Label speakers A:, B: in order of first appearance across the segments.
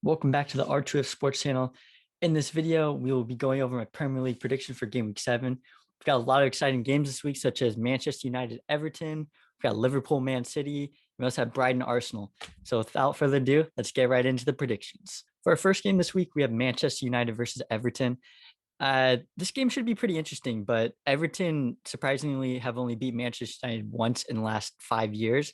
A: Welcome back to the R2F Sports Channel. In this video, we will be going over my Premier League prediction for Game Week 7. We've got a lot of exciting games this week, such as Manchester United, Everton. We've got Liverpool, Man City. We also have Brighton, Arsenal. So without further ado, let's get right into the predictions. For our first game this week, we have Manchester United versus Everton. This game should be pretty interesting, but Everton surprisingly have only beat Manchester United once in the last 5 years.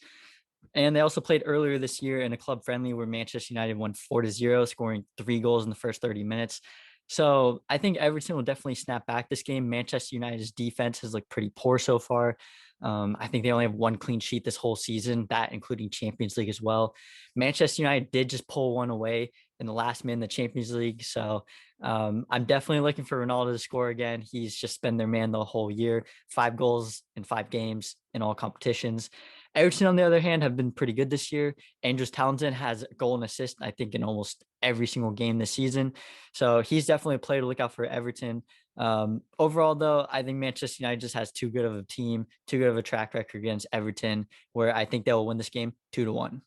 A: And they also played earlier this year in a club friendly where Manchester United won 4-0, scoring 3 goals in the first 30 minutes. So I think Everton will definitely snap back this game. Manchester United's defense has looked pretty poor so far. I think they only have one clean sheet this whole season, that including Champions League as well. Manchester United did just pull one away in the last minute in the Champions League. So I'm definitely looking for Ronaldo to score again. He's just been their man the whole year, 5 goals in 5 games in all competitions. Everton, on the other hand, have been pretty good this year. Andrews Townsend has a goal and assist, I think, in almost every single game this season. So he's definitely a player to look out for Everton. Overall, though, I think Manchester United just has too good of a team, too good of a track record against Everton, where I think they'll win this game 2-1.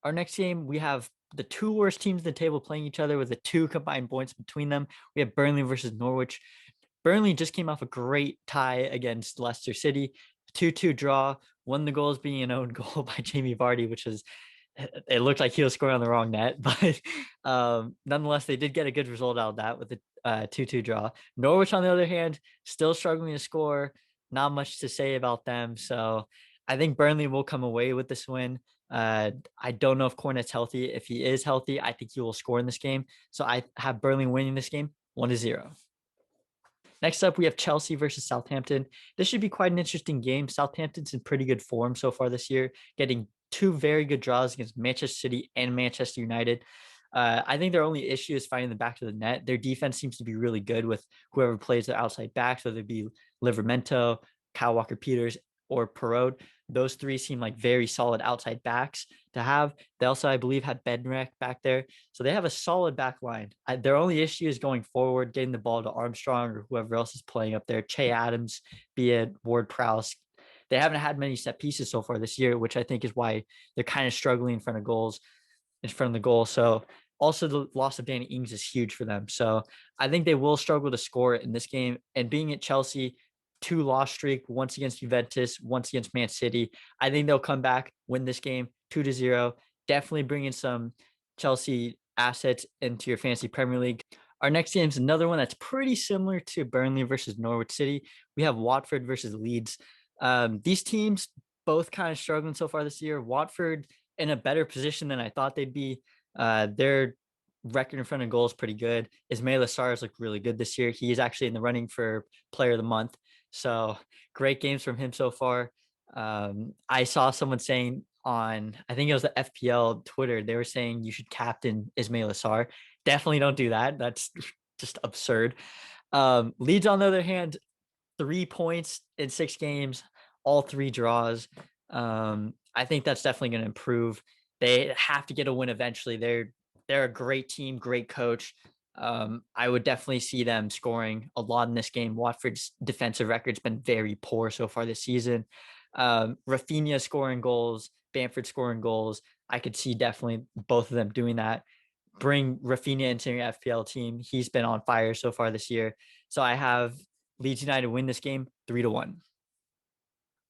A: Our next game, we have the two worst teams in the table playing each other with the 2 combined points between them. We have Burnley versus Norwich. Burnley just came off a great tie against Leicester City, 2-2 draw. One of the goals being an own goal by Jamie Vardy, which was, it looked like he was scoring on the wrong net, but nonetheless, they did get a good result out of that with the 2-2 draw. Norwich, on the other hand, still struggling to score. Not much to say about them. So I think Burnley will come away with this win. I don't know if Cornet's healthy. If he is healthy, I think he will score in this game. So I have Burnley winning this game 1-0. Next up, we have Chelsea versus Southampton. This should be quite an interesting game. Southampton's in pretty good form so far this year, getting 2 very good draws against Manchester City and Manchester United. I think their only issue is finding the back of the net. Their defense seems to be really good with whoever plays the outside backs, whether it be Livramento, Kyle Walker-Peters, or Perraud. Those 3 seem like very solid outside backs to have. They also, I believe, had Bednarek back there. So they have a solid back line. Their only issue is going forward, getting the ball to Armstrong or whoever else is playing up there, Che Adams, be it Ward-Prowse. They haven't had many set pieces so far this year, which I think is why they're kind of struggling in front of the goal. So also the loss of Danny Ings is huge for them. So I think they will struggle to score in this game. And being at Chelsea, 2 loss streak, once against Juventus, once against Man City. I think they'll come back, win this game 2-0. Definitely bringing some Chelsea assets into your fantasy Premier League. Our next game is another one that's pretty similar to Burnley versus Norwich City. We have Watford versus Leeds. These teams both kind of struggling so far this year. Watford in a better position than I thought they'd be. Their record in front of goal is pretty good. Ismail Assar's looked really good this year. He is actually in the running for Player of the Month. So great games from him so far. I saw someone saying on, I think it was the FPL Twitter, they were saying you should captain Ismail Assar. Definitely don't do that. That's just absurd. Leeds, on the other hand, 3 points in 6 games, all 3 draws. I think that's definitely going to improve. They have to get a win eventually. They're a great team, great coach. I would definitely see them scoring a lot in this game. Watford's defensive record's been very poor so far this season. Rafinha scoring goals, Bamford scoring goals. I could see definitely both of them doing that. Bring Rafinha into your FPL team. He's been on fire so far this year. So I have Leeds United win this game 3-1.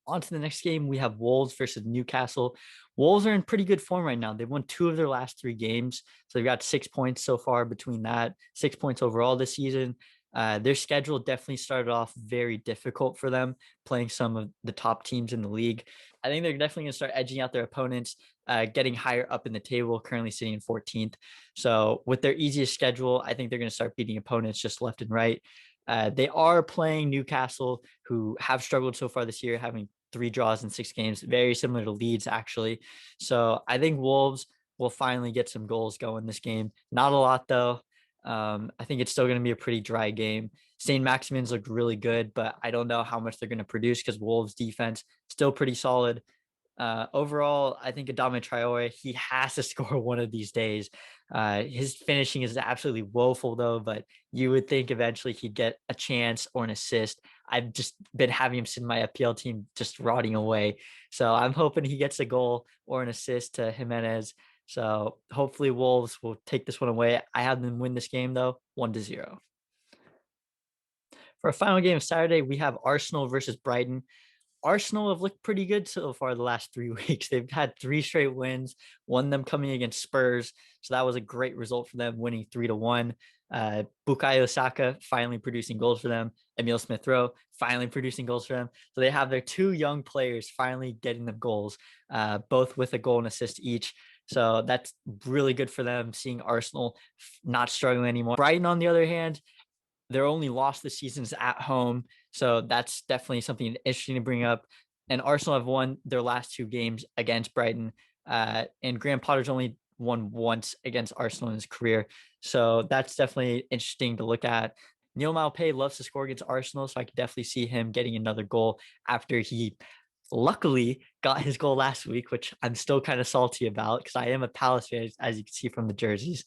A: On to the next game, we have Wolves versus Newcastle. Wolves are in pretty good form right now. They've won 2 of their last 3 games. So they've got 6 points so far between that, 6 points overall this season. Their schedule definitely started off very difficult for them, playing some of the top teams in the league. I think they're definitely going to start edging out their opponents, getting higher up in the table, currently sitting in 14th. So with their easiest schedule, I think they're going to start beating opponents just left and right. They are playing Newcastle, who have struggled so far this year, having 3 draws in 6 games, very similar to Leeds, actually. So I think Wolves will finally get some goals going this game. Not a lot, though. I think it's still going to be a pretty dry game. St. Maximin's looked really good, but I don't know how much they're going to produce because Wolves' defense still pretty solid. Overall, I think Adama Traore, he has to score one of these days. His finishing is absolutely woeful, though, but you would think eventually he'd get a chance or an assist. I've just been having him sit in my FPL team just rotting away. So I'm hoping he gets a goal or an assist to Jimenez. So hopefully Wolves will take this one away. I have them win this game though, 1-0. For our final game of Saturday, we have Arsenal versus Brighton. Arsenal have looked pretty good so far the last 3 weeks. They've had 3 straight wins, one of them coming against Spurs. So that was a great result for them, winning 3-1. Bukayo Saka finally producing goals for them. Emil Smith Rowe finally producing goals for them. So they have their 2 young players finally getting them goals, both with a goal and assist each. So that's really good for them, seeing Arsenal not struggling anymore. Brighton, on the other hand, their only loss this season is at home. So that's definitely something interesting to bring up. And Arsenal have won their last 2 games against Brighton. And Graham Potter's only won once against Arsenal in his career. So that's definitely interesting to look at. Neil Maupay loves to score against Arsenal, so I could definitely see him getting another goal after he luckily got his goal last week, which I'm still kind of salty about because I am a Palace fan, as you can see from the jerseys.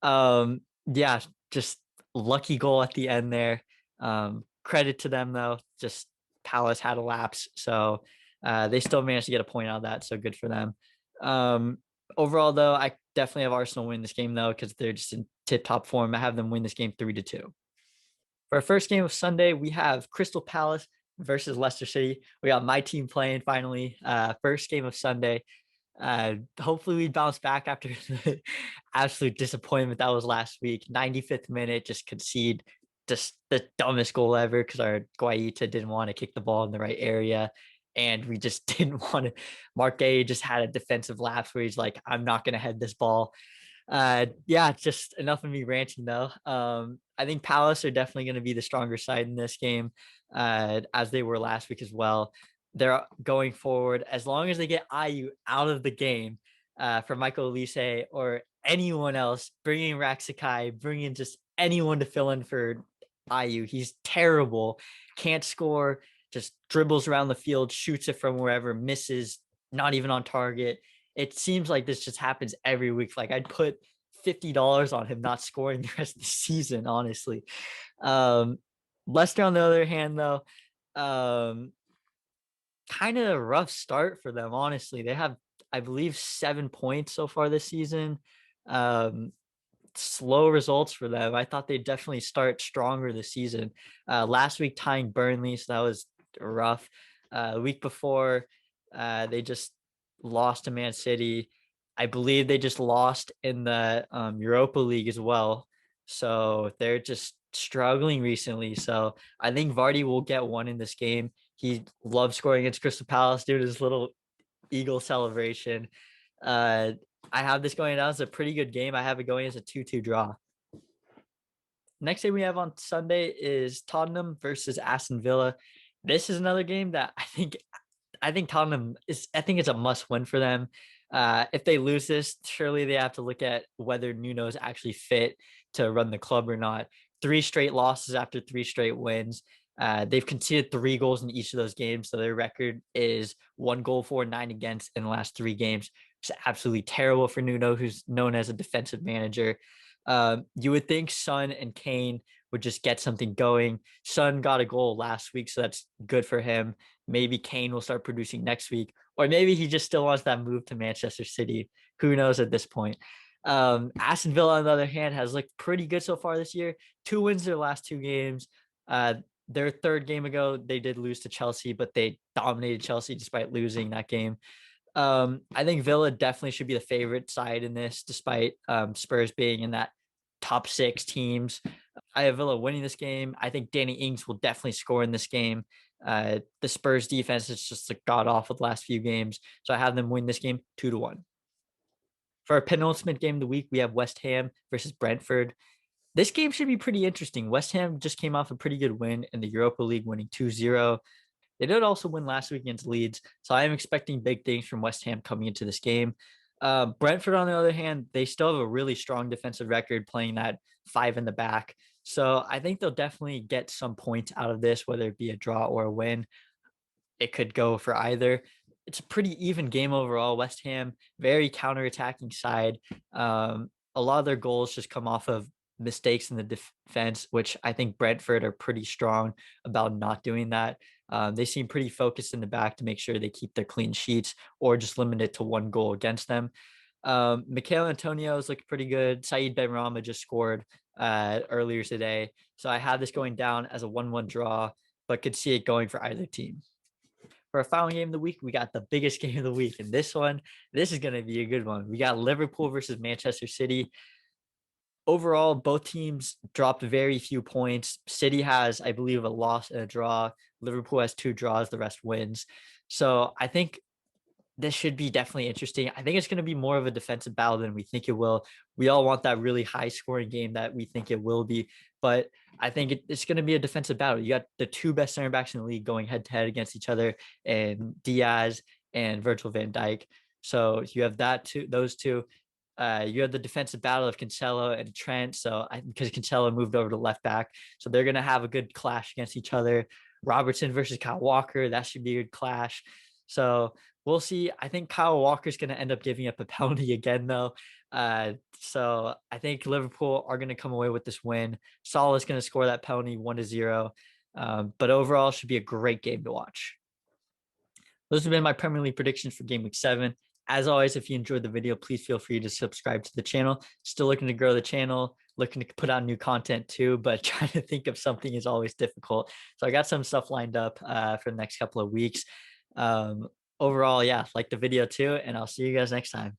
A: Yeah, just lucky goal at the end there. Credit to them though. Just Palace had a lapse, so they still managed to get a point out of that. So good for them. Overall though, I definitely have Arsenal win this game though because they're just in tip-top form. I have them win this game 3-2. For our first game of Sunday, we have Crystal Palace versus Leicester City. We got my team playing finally. First game of Sunday. Hopefully we bounce back after the absolute disappointment that was last week. 95th minute, just concede just the dumbest goal ever because our Guaita didn't want to kick the ball in the right area. And we just didn't want to. Mark Gay just had a defensive lapse where he's like, I'm not going to head this ball. Yeah, just enough of me ranting though. I think Palace are definitely going to be the stronger side in this game, as they were last week as well. They're going forward as long as they get IU out of the game, for Michael Olise or anyone else, bringing Raxikai, bringing just anyone to fill in for IU. He's terrible, can't score, just dribbles around the field, shoots it from wherever, misses, not even on target. It seems like this just happens every week. Like I'd put $50 on him not scoring the rest of the season, honestly. Um, Leicester, on the other hand, though, kind of a rough start for them, honestly. They have, I believe, 7 points so far this season. Um, Slow results for them. I thought they'd definitely start stronger this season. Last week tying Burnley, so that was rough. The week before, they just lost to Man City. I believe they just lost in the Europa League as well. So they're just struggling recently. So I think Vardy will get one in this game. He loves scoring against Crystal Palace, doing his little Eagle celebration. Uh, I have this going down as a pretty good game. I have it going as a 2-2 draw. Next game we have on Sunday is Tottenham versus Aston Villa. This is another game that I think Tottenham is. I think it's a must win for them. If they lose this, surely they have to look at whether Nuno is actually fit to run the club or not. 3 straight losses after 3 straight wins. They've conceded 3 goals in each of those games, so their record is 1 goal for, 9 against in the last 3 games. It's absolutely terrible for Nuno, who's known as a defensive manager. You would think Son and Kane would just get something going. Son got a goal last week, so that's good for him. Maybe Kane will start producing next week, or maybe he just still wants that move to Manchester City. Who knows at this point? Aston Villa, on the other hand, has looked pretty good so far this year. 2 wins their last 2 games. Their third game ago, they did lose to Chelsea, but they dominated Chelsea despite losing that game. I think Villa definitely should be the favorite side in this, despite Spurs being in that top 6 teams. I have Villa winning this game. I think Danny Ings will definitely score in this game. The Spurs defense is just god awful the last few games, so I have them win this game 2-1. For our penultimate game of the week, we have West Ham versus Brentford. This game should be pretty interesting. West Ham just came off a pretty good win in the Europa League, winning 2-0. They did also win last week against Leeds, so I am expecting big things from West Ham coming into this game. Brentford, on the other hand, they still have a really strong defensive record, playing that 5 in the back. So I think they'll definitely get some points out of this, whether it be a draw or a win. It could go for either. It's a pretty even game overall. West Ham, very counterattacking side. A lot of their goals just come off of mistakes in the defense, which I think Brentford are pretty strong about not doing that. They seem pretty focused in the back to make sure they keep their clean sheets or just limit it to 1 goal against them. Mikhail Antonio's looking pretty good. Saeed Benrahma just scored earlier today. So I have this going down as a 1-1 draw, but could see it going for either team. For our final game of the week, we got the biggest game of the week. And this is going to be a good one. We got Liverpool versus Manchester City. Overall, both teams dropped very few points. City has, I believe, a loss and a draw. Liverpool has 2 draws, the rest wins. So I think this should be definitely interesting. I think it's going to be more of a defensive battle than we think it will. We all want that really high scoring game that we think it will be, but I think it's going to be a defensive battle. You got the 2 best center backs in the league going head to head against each other, and Diaz and Virgil van Dijk. So you have those two. You have the defensive battle of Cancelo and Trent. So because Cancelo moved over to left back, so they're going to have a good clash against each other. Robertson versus Kyle Walker, that should be a good clash. So we'll see. I think Kyle Walker's going to end up giving up a penalty again, though. So I think Liverpool are going to come away with this win. Salah's going to score that penalty 1-0. But overall, should be a great game to watch. Those have been my Premier League predictions for Game Week 7. As always, if you enjoyed the video, please feel free to subscribe to the channel. Still looking to grow the channel, looking to put out new content too, but trying to think of something is always difficult. So I got some stuff lined up for the next couple of weeks. Overall, yeah, like the video too, and I'll see you guys next time.